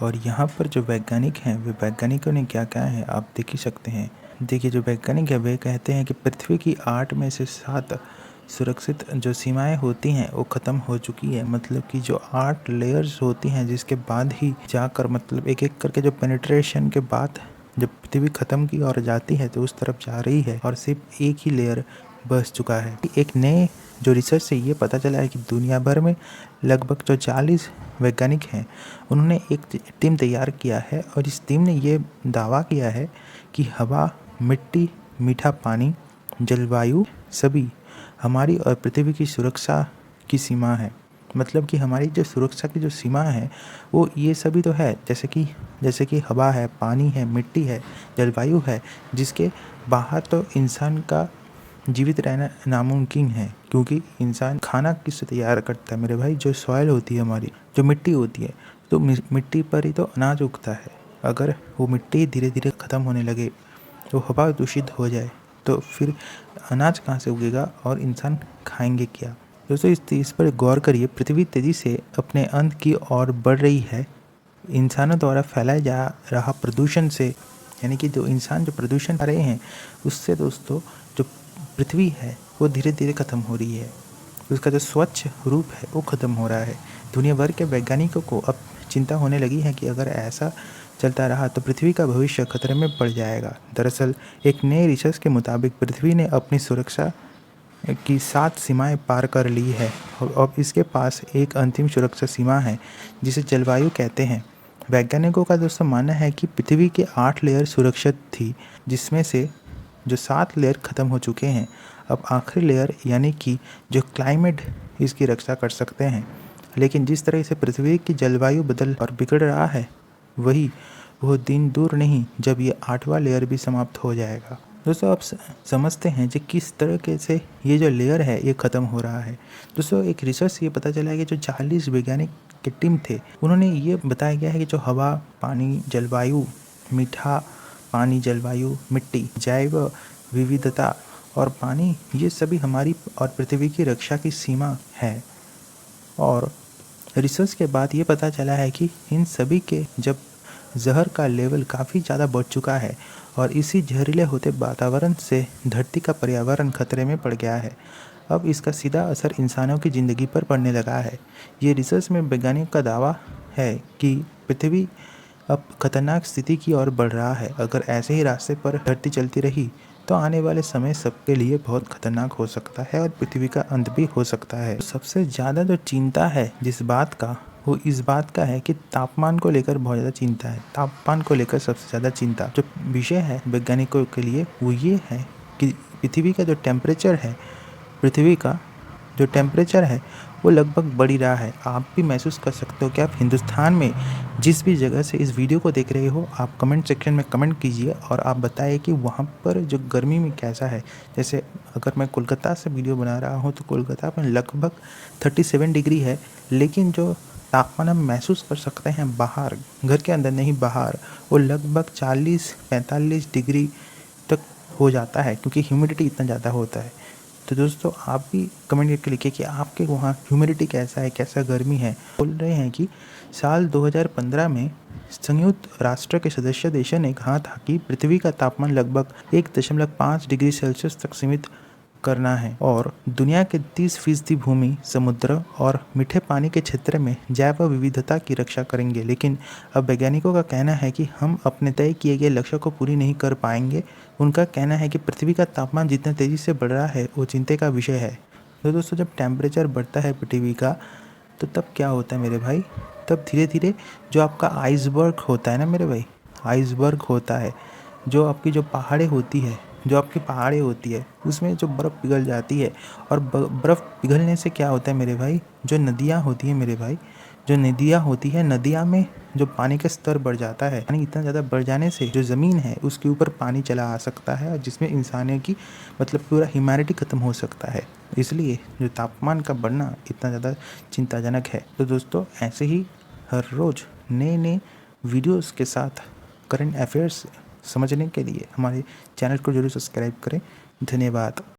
और यहाँ पर जो वैज्ञानिक हैं वे वैज्ञानिकों ने क्या कहा है आप देख ही सकते हैं। देखिए जो वैज्ञानिक है वे कहते हैं कि पृथ्वी की 8 में से 7 सुरक्षित जो सीमाएं होती हैं वो ख़त्म हो चुकी है। मतलब कि जो 8 लेयर्स होती हैं जिसके बाद ही जाकर मतलब एक एक करके जो पेनिट्रेशन के बाद जब पृथ्वी ख़त्म की ओर जाती है तो उस तरफ जा रही है और सिर्फ एक ही लेयर बच चुका है। एक नए जो रिसर्च से ये पता चला है कि दुनिया भर में लगभग जो 40 वैज्ञानिक हैं उन्होंने एक टीम तैयार किया है और इस टीम ने ये दावा किया है कि हवा, मिट्टी, मीठा पानी, जलवायु सभी हमारी और पृथ्वी की सुरक्षा की सीमा है। मतलब कि हमारी जो सुरक्षा की जो सीमा है वो ये सभी तो है, जैसे कि हवा है, पानी है, मिट्टी है, जलवायु है, जिसके बाहर तो इंसान का जीवित रहना नामुमकिन है। क्योंकि इंसान खाना किससे तैयार करता है मेरे भाई? जो सॉइल होती है हमारी, जो मिट्टी होती है, तो मिट्टी पर ही तो अनाज उगता है। अगर वो मिट्टी धीरे धीरे ख़त्म होने लगे, तो हवा दूषित हो जाए, तो फिर अनाज कहाँ से उगेगा और इंसान खाएंगे क्या? दोस्तों इस पर गौर करिए। पृथ्वी तेज़ी से अपने अंत की ओर बढ़ रही है। इंसानों द्वारा फैलाया जा रहा प्रदूषण से, यानी कि जो इंसान जो प्रदूषण कर रहे हैं उससे दोस्तों जो पृथ्वी है वो धीरे धीरे ख़त्म हो रही है। उसका जो स्वच्छ रूप है वो ख़त्म हो रहा है। दुनिया भर के वैज्ञानिकों को अब चिंता होने लगी है कि अगर ऐसा चलता रहा तो पृथ्वी का भविष्य खतरे में पड़ जाएगा। दरअसल एक नए रिसर्च के मुताबिक पृथ्वी ने अपनी सुरक्षा की 7 सीमाएं पार कर ली है और अब इसके पास एक अंतिम सुरक्षा सीमा है जिसे जलवायु कहते हैं। वैज्ञानिकों का दोस्तों मानना है कि पृथ्वी के 8 लेयर सुरक्षित थी, जिसमें से जो 7 लेयर ख़त्म हो चुके हैं। अब आखिरी लेयर यानी कि जो क्लाइमेट इसकी रक्षा कर सकते हैं। लेकिन जिस तरह से पृथ्वी की जलवायु बदल और बिगड़ रहा है वो दिन दूर नहीं जब ये 8वां लेयर भी समाप्त हो जाएगा। दोस्तों आप समझते हैं कि किस तरीके से ये जो लेयर है ये ख़त्म हो रहा है। दोस्तों एक रिसर्च से ये पता चला है कि जो 40 वैज्ञानिक की टीम थे उन्होंने ये बताया गया है कि जो हवा, पानी, जलवायु, मीठा पानी, जलवायु, मिट्टी, जैव विविधता और पानी, ये सभी हमारी और पृथ्वी की रक्षा की सीमा है। और रिसर्च के बाद ये पता चला है कि इन सभी के जब जहर का लेवल काफ़ी ज़्यादा बढ़ चुका है और इसी जहरीले होते वातावरण से धरती का पर्यावरण खतरे में पड़ गया है। अब इसका सीधा असर इंसानों की ज़िंदगी पर पड़ने लगा है। ये रिसर्च में वैज्ञानिक का दावा है कि पृथ्वी अब खतरनाक स्थिति की ओर बढ़ रहा है। अगर ऐसे ही रास्ते पर धरती चलती रही तो आने वाले समय सबके लिए बहुत खतरनाक हो सकता है और पृथ्वी का अंत भी हो सकता है। सबसे ज़्यादा जो चिंता है जिस बात का, वो इस बात का है कि तापमान को लेकर बहुत ज़्यादा चिंता है। तापमान को लेकर सबसे ज़्यादा चिंता जो विषय है वैज्ञानिकों के लिए वो ये है कि पृथ्वी का जो टेम्परेचर है वो लगभग बढ़ ही रहा है। आप भी महसूस कर सकते हो कि आप हिंदुस्तान में जिस भी जगह से इस वीडियो को देख रहे हो, आप कमेंट सेक्शन में कमेंट कीजिए और आप बताइए कि वहाँ पर जो गर्मी में कैसा है। जैसे अगर मैं कोलकाता से वीडियो बना रहा हूँ तो कोलकाता में लगभग 37 डिग्री है, लेकिन जो तापमान हम महसूस कर सकते हैं बाहर, घर के अंदर नहीं बाहर, वो लगभग 40-45 डिग्री तक हो जाता है क्योंकि ह्यूमिडिटी इतना ज़्यादा होता है। तो दोस्तों आप भी कमेंट करके लिखिए कि आपके वहाँ ह्यूमिडिटी कैसा है, कैसा गर्मी है। बोल रहे हैं कि साल 2015 में संयुक्त राष्ट्र के सदस्य देशों ने कहा था कि पृथ्वी का तापमान लगभग 1.5 डिग्री सेल्सियस तक सीमित करना है और दुनिया के 30% भूमि, समुद्र और मीठे पानी के क्षेत्र में जैव विविधता की रक्षा करेंगे। लेकिन अब वैज्ञानिकों का कहना है कि हम अपने तय किए गए लक्ष्य को पूरी नहीं कर पाएंगे। उनका कहना है कि पृथ्वी का तापमान जितना तेज़ी से बढ़ रहा है वो चिंता का विषय है। तो दोस्तों जब टेम्परेचर बढ़ता है पृथ्वी का तो तब क्या होता है मेरे भाई? तब धीरे धीरे जो आपका आइसबर्ग होता है ना मेरे भाई, आइसबर्ग होता है, जो आपकी जो पहाड़ें होती है उसमें जो बर्फ़ पिघल जाती है और बर्फ़ पिघलने से क्या होता है मेरे भाई, जो नदियाँ होती हैं मेरे भाई, जो नदियाँ होती है, नदियाँ में जो पानी का स्तर बढ़ जाता है। पानी इतना ज़्यादा बढ़ जाने से जो ज़मीन है उसके ऊपर पानी चला आ सकता है और जिसमें इंसानों की मतलब पूरा ह्यूमैनिटी ख़त्म हो सकता है। इसलिए जो तापमान का बढ़ना इतना ज़्यादा चिंताजनक है। तो दोस्तों ऐसे ही हर रोज़ नए वीडियोस के साथ करंट अफेयर्स समझने के लिए हमारे चैनल को जरूर सब्सक्राइब करें। धन्यवाद।